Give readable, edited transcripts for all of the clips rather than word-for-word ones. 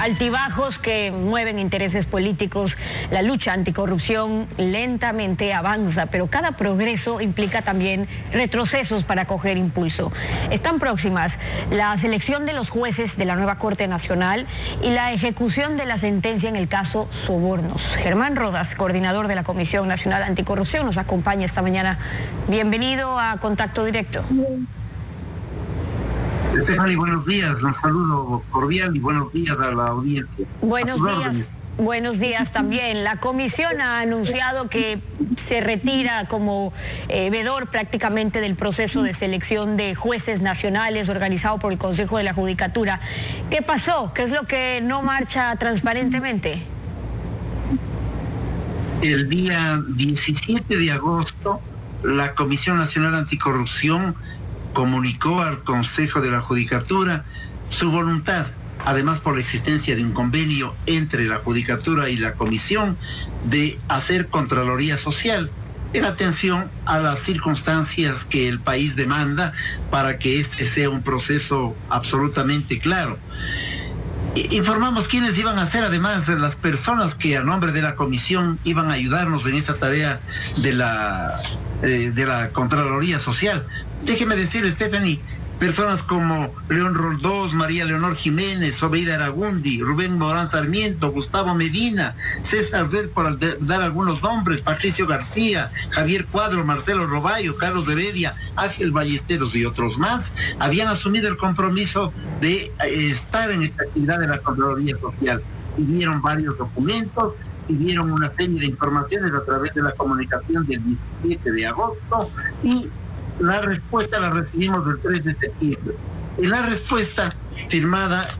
altibajos que mueven intereses políticos. La lucha anticorrupción lentamente avanza, pero cada progreso implica también retrocesos para coger impulso. Están próximas la selección de los jueces de la nueva Corte Nacional y la ejecución de la sentencia en el caso Sobornos. Germán Rodas, coordinador de la Comisión Nacional Anticorrupción, nos acompaña esta mañana. Bienvenido a Contacto Directo. Stephanie, buenos días, un saludo cordial y buenos días a la audiencia. Buenos días. Buenos días también. La comisión ha anunciado que se retira como vedor prácticamente del proceso de selección de jueces nacionales organizado por el Consejo de la Judicatura. ¿Qué pasó? ¿Qué es lo que no marcha transparentemente? El día 17 de agosto, la Comisión Nacional Anticorrupción comunicó al Consejo de la Judicatura su voluntad, además por la existencia de un convenio entre la Judicatura y la Comisión, de hacer Contraloría Social en atención a las circunstancias que el país demanda para que este sea un proceso absolutamente claro. Informamos quiénes iban a ser, además, las personas que a nombre de la Comisión iban a ayudarnos en esta tarea de la Contraloría Social. Déjeme decir, Stephanie, personas como León Roldós, María Leonor Jiménez, Sobeida Aragundi, Rubén Morán Sarmiento, Gustavo Medina, César Red, por dar algunos nombres, Patricio García, Javier Cuadro, Marcelo Roballo, Carlos Heredia, Ángel Ballesteros y otros más, habían asumido el compromiso de estar en esta actividad de la Contraloría Social. Pidieron varios documentos, pidieron una serie de informaciones a través de la comunicación del 17 de agosto y la respuesta la recibimos el 3 de septiembre. En la respuesta firmada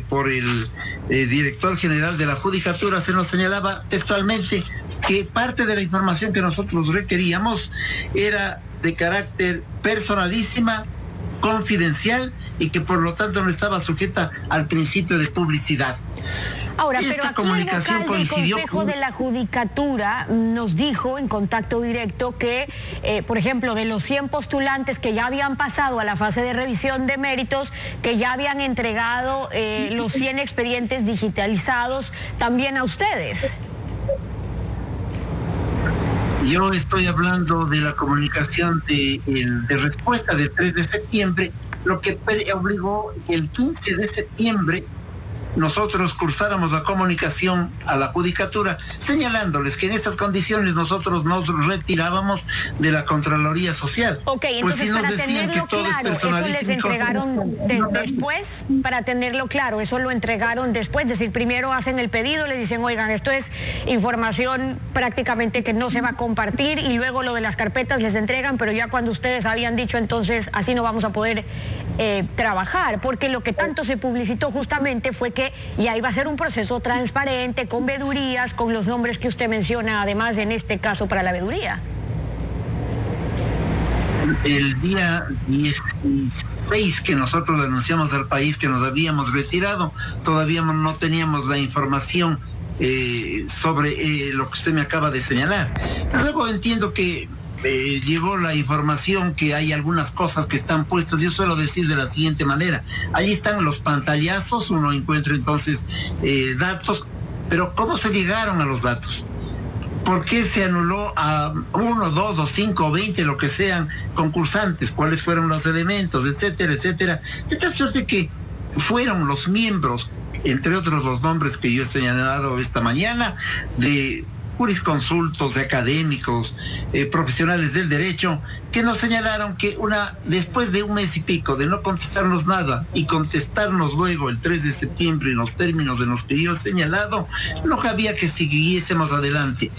por el director general de la Judicatura se nos señalaba textualmente que parte de la información que nosotros requeríamos era de carácter personalísima, confidencial y que por lo tanto no estaba sujeta al principio de publicidad. Ahora, pero aquí el vocal del Consejo de la Judicatura nos dijo en Contacto Directo que, por ejemplo, de los 100 postulantes que ya habían pasado a la fase de revisión de méritos, que ya habían entregado los 100 expedientes digitalizados también a ustedes. Yo estoy hablando de la comunicación de respuesta del 3 de septiembre, lo que obligó que el 15 de septiembre nosotros cursáramos la comunicación a la Judicatura, señalándoles que en estas condiciones nosotros nos retirábamos de la Contraloría Social. Ok, entonces pues si para tenerlo claro, eso les entregaron después, para tenerlo claro, eso lo entregaron después, es decir, primero hacen el pedido, le dicen, oigan, esto es información prácticamente que no se va a compartir, y luego lo de las carpetas les entregan, pero ya cuando ustedes habían dicho, entonces así no vamos a poder trabajar, porque lo que tanto se publicitó justamente fue que ya iba a ser un proceso transparente, con vedurías, con los nombres que usted menciona, además en este caso para la veduría. El día 16 que nosotros anunciamos al país que nos habíamos retirado, todavía no teníamos la información sobre lo que usted me acaba de señalar. Luego entiendo que llegó la información que hay algunas cosas que están puestas. Yo suelo decir de la siguiente manera: ahí están los pantallazos, uno encuentra entonces datos, pero ¿cómo se llegaron a los datos? ¿Por qué se anuló a 1, 2 o 5 o 20, lo que sean, concursantes? ¿Cuáles fueron los elementos? Etcétera, etcétera. De tal suerte que fueron los miembros, entre otros los nombres que yo he señalado esta mañana, de jurisconsultos, de académicos, profesionales del derecho, que nos señalaron que después de un mes y pico de no contestarnos nada y contestarnos luego el 3 de septiembre en los términos de los que yo he señalado, no cabía que siguiésemos adelante.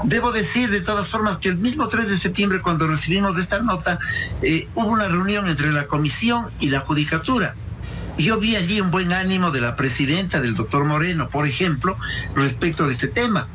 Debo decir de todas formas que el mismo 3 de septiembre, cuando recibimos esta nota, hubo una reunión entre la Comisión y la Judicatura. Yo vi allí un buen ánimo de la presidenta, del doctor Moreno, por ejemplo, respecto de este tema.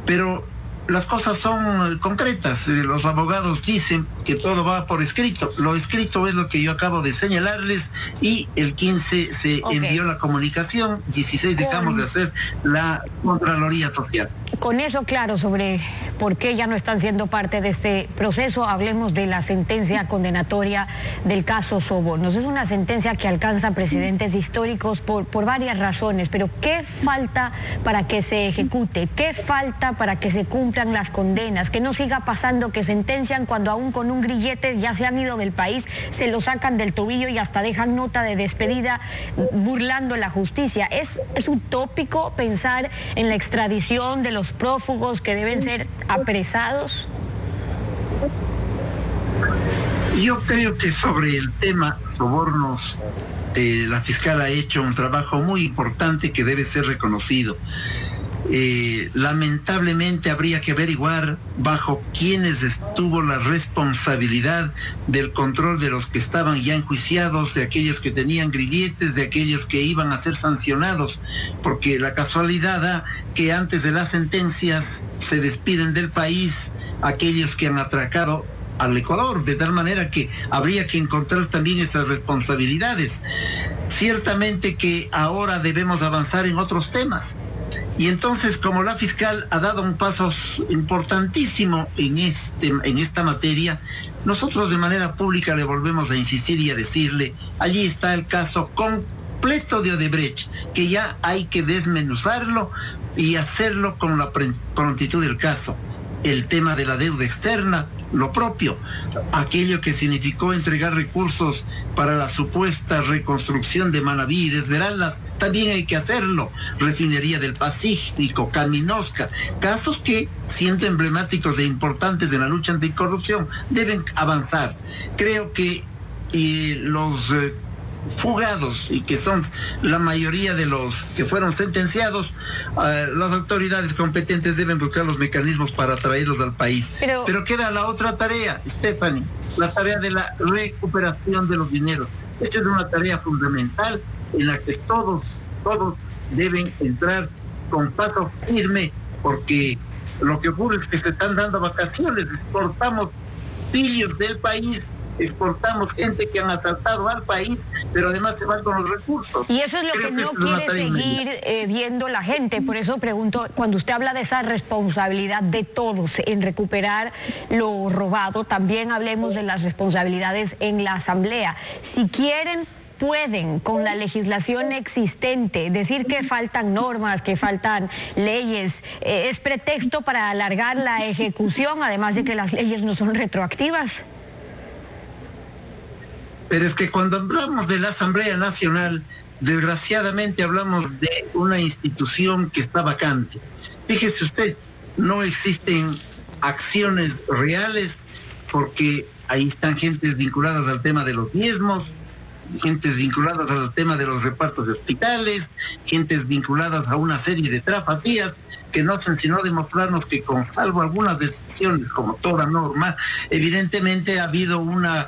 Pero las cosas son concretas. Los abogados dicen que todo va por escrito. Lo escrito es lo que yo acabo de señalarles, y el 15 se envió la comunicación, 16 dejamos de hacer la Contraloría Social. Con eso claro sobre por qué ya no están siendo parte de este proceso, hablemos de la sentencia condenatoria del caso Sobornos. Es una sentencia que alcanza precedentes históricos por varias razones, pero ¿qué falta para que se ejecute? ¿Qué falta para que se cumplan las condenas? Que no siga pasando que sentencian cuando aún con un grillete ya se han ido del país, se lo sacan del tobillo y hasta dejan nota de despedida burlando la justicia. ¿Es utópico pensar en la extradición de los prófugos que deben ser apresados? Yo creo que sobre el tema sobornos, la fiscal ha hecho un trabajo muy importante que debe ser reconocido. Lamentablemente habría que averiguar bajo quiénes estuvo la responsabilidad del control de los que estaban ya enjuiciados, de aquellos que tenían grilletes, de aquellos que iban a ser sancionados, porque la casualidad da que antes de las sentencias se despiden del país aquellos que han atracado al Ecuador, de tal manera que habría que encontrar también esas responsabilidades. Ciertamente que ahora debemos avanzar en otros temas. Y entonces, como la fiscal ha dado un paso importantísimo en esta materia, nosotros de manera pública le volvemos a insistir y a decirle, allí está el caso completo de Odebrecht, que ya hay que desmenuzarlo y hacerlo con la prontitud del caso. El tema de la deuda externa, lo propio, aquello que significó entregar recursos para la supuesta reconstrucción de Manabí y de Esmeraldas, también hay que hacerlo. Refinería del Pacífico, Caminosca, casos que, siendo emblemáticos e importantes de la lucha anticorrupción, deben avanzar. Creo que los fugados, y que son la mayoría de los que fueron sentenciados, las autoridades competentes deben buscar los mecanismos para traerlos al país. Pero queda la otra tarea, Stephanie, la tarea de la recuperación de los dineros. Esta es una tarea fundamental en la que todos deben entrar con paso firme, porque lo que ocurre es que se están dando vacaciones, exportamos pillos del país, exportamos gente que han asaltado al país, pero además se van con los recursos. Y eso es lo que no quiere seguir viendo la gente. Por eso pregunto, cuando usted habla de esa responsabilidad de todos en recuperar lo robado, también hablemos de las responsabilidades en la Asamblea. Si quieren, pueden, con la legislación existente, decir que faltan normas, que faltan leyes, es pretexto para alargar la ejecución, además de que las leyes no son retroactivas. Pero es que cuando hablamos de la Asamblea Nacional, desgraciadamente hablamos de una institución que está vacante. Fíjese usted, no existen acciones reales, porque ahí están gentes vinculadas al tema de los diezmos, gentes vinculadas al tema de los repartos de hospitales, gentes vinculadas a una serie de trapatías que no hacen sino demostrarnos que, con salvo algunas decisiones como toda norma, evidentemente ha habido una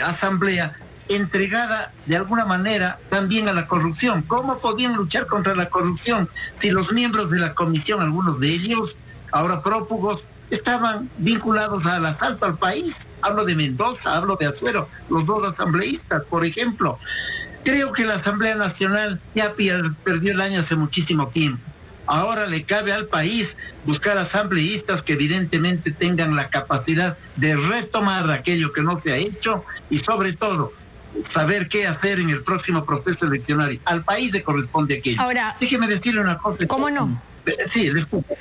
asamblea entregada de alguna manera también a la corrupción. ¿Cómo podían luchar contra la corrupción si los miembros de la comisión, algunos de ellos, ahora prófugos, estaban vinculados al asalto al país? Hablo de Mendoza, hablo de Azuero, los dos asambleístas, por ejemplo. Creo que la Asamblea Nacional ya perdió el año hace muchísimo tiempo. Ahora le cabe al país buscar asambleístas que evidentemente tengan la capacidad de retomar aquello que no se ha hecho, y sobre todo saber qué hacer en el próximo proceso eleccionario. Al país le corresponde aquello. Ahora, déjeme decirle una cosa. ¿Cómo no? Sí, le escucho.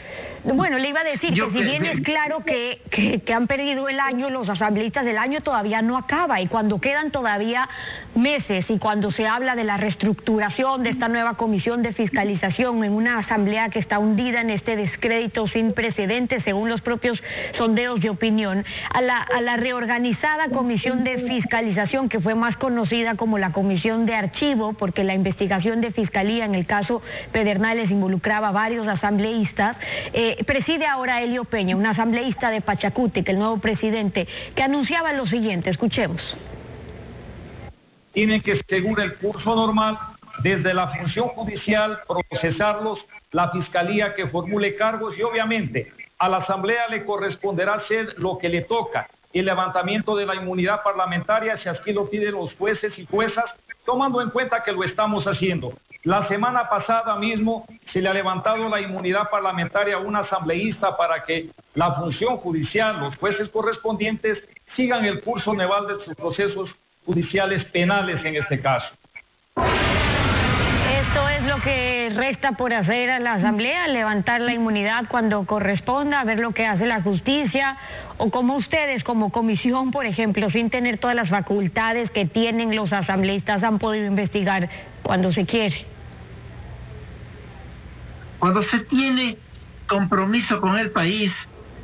Bueno, le iba a decir que si bien es claro que han perdido el año, los asambleístas, del año todavía no acaba, y cuando quedan todavía meses y cuando se habla de la reestructuración de esta nueva comisión de fiscalización en una asamblea que está hundida en este descrédito sin precedentes según los propios sondeos de opinión, a la reorganizada comisión de fiscalización, que fue más conocida como la comisión de archivo, porque la investigación de fiscalía en el caso Pedernales involucraba a varios asambleístas, preside ahora Helio Peña, un asambleísta de Pachacútec, el nuevo presidente, que anunciaba lo siguiente. Escuchemos. Tienen que seguir el curso normal desde la función judicial, procesarlos, la fiscalía que formule cargos y obviamente a la Asamblea le corresponderá hacer lo que le toca, el levantamiento de la inmunidad parlamentaria, si así lo piden los jueces y juezas, tomando en cuenta que lo estamos haciendo. La semana pasada mismo se le ha levantado la inmunidad parlamentaria a un asambleísta para que la función judicial, los jueces correspondientes, sigan el curso normal de sus procesos judiciales penales en este caso. Esto es lo que resta por hacer a la Asamblea, levantar la inmunidad cuando corresponda, ver lo que hace la justicia, o como ustedes, como comisión, por ejemplo, sin tener todas las facultades que tienen los asambleístas, han podido investigar cuando se quiere. Cuando se tiene compromiso con el país,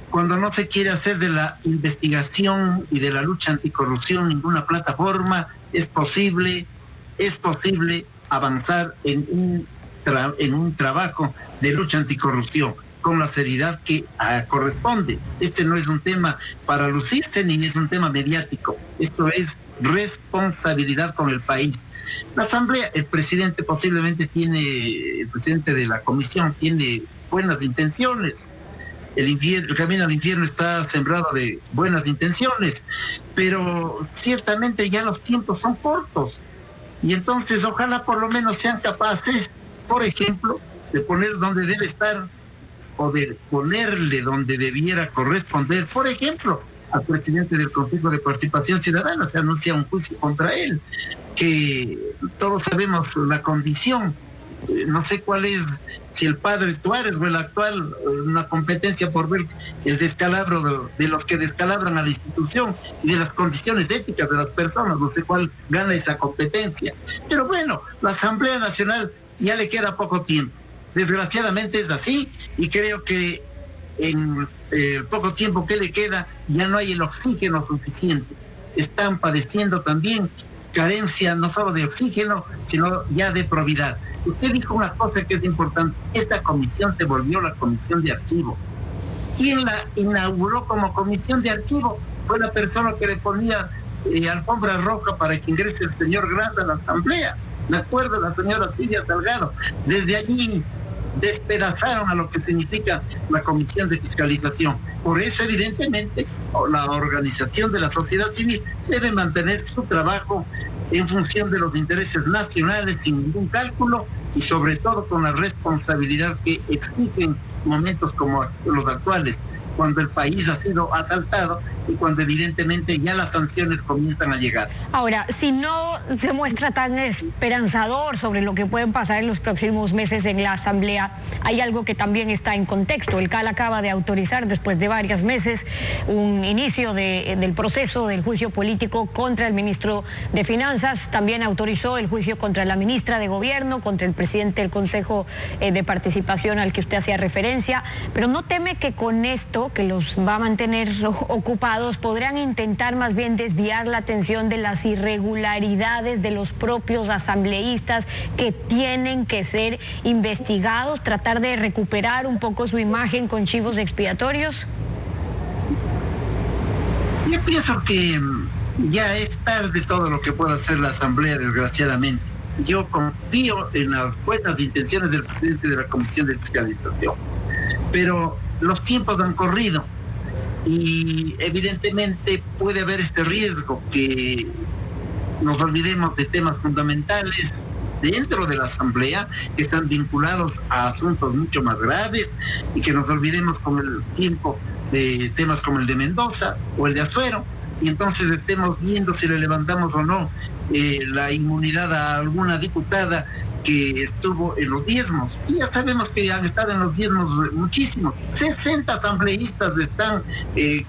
cuando no se quiere hacer de la investigación y de la lucha anticorrupción ninguna plataforma, es posible avanzar en un trabajo de lucha anticorrupción con la seriedad que corresponde. Este no es un tema para lucirse ni es un tema mediático. Esto es responsabilidad con el país. La Asamblea, el presidente de la comisión tiene buenas intenciones. El camino al infierno está sembrado de buenas intenciones, pero ciertamente ya los tiempos son cortos. Y entonces ojalá por lo menos sean capaces, por ejemplo, de poner donde debe estar o de ponerle donde debiera corresponder, por ejemplo, al presidente del Consejo de Participación Ciudadana. Se anuncia un juicio contra él, que todos sabemos la condición. No sé cuál es, si el padre Tuárez o el actual, una competencia por ver el descalabro de los que descalabran a la institución y de las condiciones éticas de las personas. No sé cuál gana esa competencia. Pero bueno, la Asamblea Nacional ya le queda poco tiempo. Desgraciadamente es así, y creo que en el poco tiempo que le queda ya no hay el oxígeno suficiente. Están padeciendo también carencia no solo de oxígeno, sino ya de probidad. Usted dijo una cosa que es importante: esta comisión se volvió la comisión de archivo. ¿Quién la inauguró como comisión de archivo? Fue la persona que le ponía alfombra roja para que ingrese el señor Granda a la Asamblea. Me acuerdo, la señora Silvia Salgado. Desde allí despedazaron a lo que significa la comisión de fiscalización. Por eso, evidentemente, la organización de la sociedad civil debe mantener su trabajo en función de los intereses nacionales, sin ningún cálculo, y sobre todo con la responsabilidad que exigen momentos como los actuales, cuando el país ha sido asaltado y cuando evidentemente ya las sanciones comienzan a llegar. Ahora, si no se muestra tan esperanzador sobre lo que pueden pasar en los próximos meses en la Asamblea, hay algo que también está en contexto. El CAL acaba de autorizar, después de varios meses, un inicio del proceso del juicio político contra el ministro de Finanzas. También autorizó el juicio contra la ministra de Gobierno, contra el presidente del Consejo de Participación al que usted hacía referencia. Pero ¿no teme que con esto, que los va a mantener ocupados, podrán intentar más bien desviar la atención de las irregularidades de los propios asambleístas que tienen que ser investigados, tratar de recuperar un poco su imagen con chivos expiatorios? Yo pienso que ya es tarde todo lo que pueda hacer la Asamblea, desgraciadamente. Yo confío en las buenas intenciones del presidente de la Comisión de Fiscalización, pero los tiempos han corrido y evidentemente puede haber este riesgo que nos olvidemos de temas fundamentales dentro de la Asamblea que están vinculados a asuntos mucho más graves, y que nos olvidemos con el tiempo de temas como el de Mendoza o el de Azuero, y entonces estemos viendo si le levantamos o no la inmunidad a alguna diputada que estuvo en los diezmos. Y ya sabemos que han estado en los diezmos muchísimos. 60 asambleístas están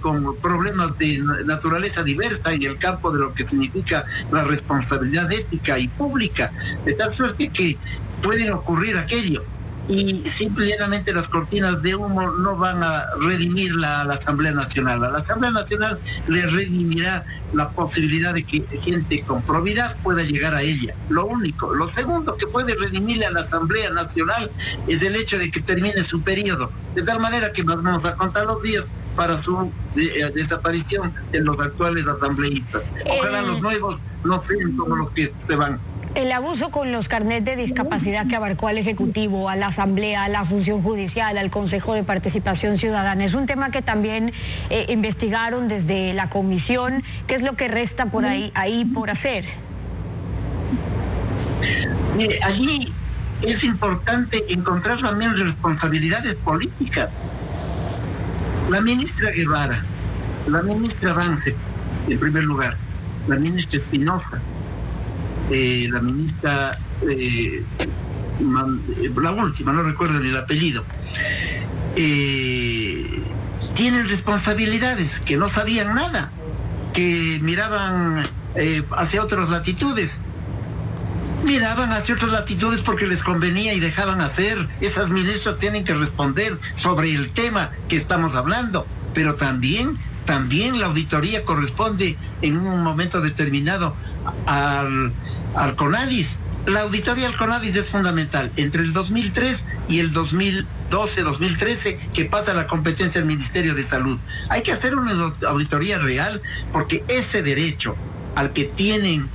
con problemas de naturaleza diversa en el campo de lo que significa la responsabilidad ética y pública, de tal suerte que pueden ocurrir aquello. Y simplemente las cortinas de humo no van a redimir a la Asamblea Nacional. A la Asamblea Nacional le redimirá la posibilidad de que gente con probidad pueda llegar a ella. Lo único. Lo segundo que puede redimirle a la Asamblea Nacional es el hecho de que termine su periodo, de tal manera que nos vamos a contar los días para su desaparición en los actuales asambleístas. Ojalá los nuevos no sean como los que se van. El abuso con los carnets de discapacidad que abarcó al Ejecutivo, a la Asamblea, a la Función Judicial, al Consejo de Participación Ciudadana, es un tema que también investigaron desde la comisión. ¿Qué es lo que resta por ahí por hacer? Allí es importante encontrar también responsabilidades políticas. La ministra Guevara, la ministra Vance, en primer lugar, la ministra Espinosa, la ministra, la última, no recuerdo ni el apellido, tienen responsabilidades, que no sabían nada, que miraban hacia otras latitudes. Miraban hacia otras latitudes porque les convenía y dejaban hacer. Esas ministras tienen que responder sobre el tema que estamos hablando, pero también la auditoría corresponde en un momento determinado al CONADIS. La auditoría al CONADIS es fundamental. Entre el 2003 y el 2012-2013, que pasa la competencia del Ministerio de Salud, hay que hacer una auditoría real, porque ese derecho al que tienen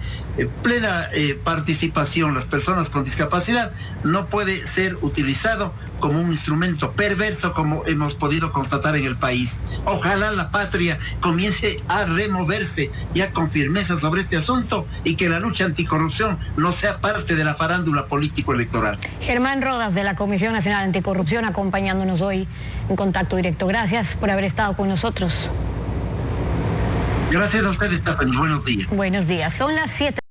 plena participación las personas con discapacidad no puede ser utilizado como un instrumento perverso, como hemos podido constatar en el país. Ojalá la patria comience a removerse ya con firmeza sobre este asunto y que la lucha anticorrupción no sea parte de la farándula político-electoral. Germán Rodas, de la Comisión Nacional Anticorrupción, acompañándonos hoy en Contacto Directo. Gracias por haber estado con nosotros. Gracias a ustedes, Stephanie. Buenos días. Buenos días. Son las 7.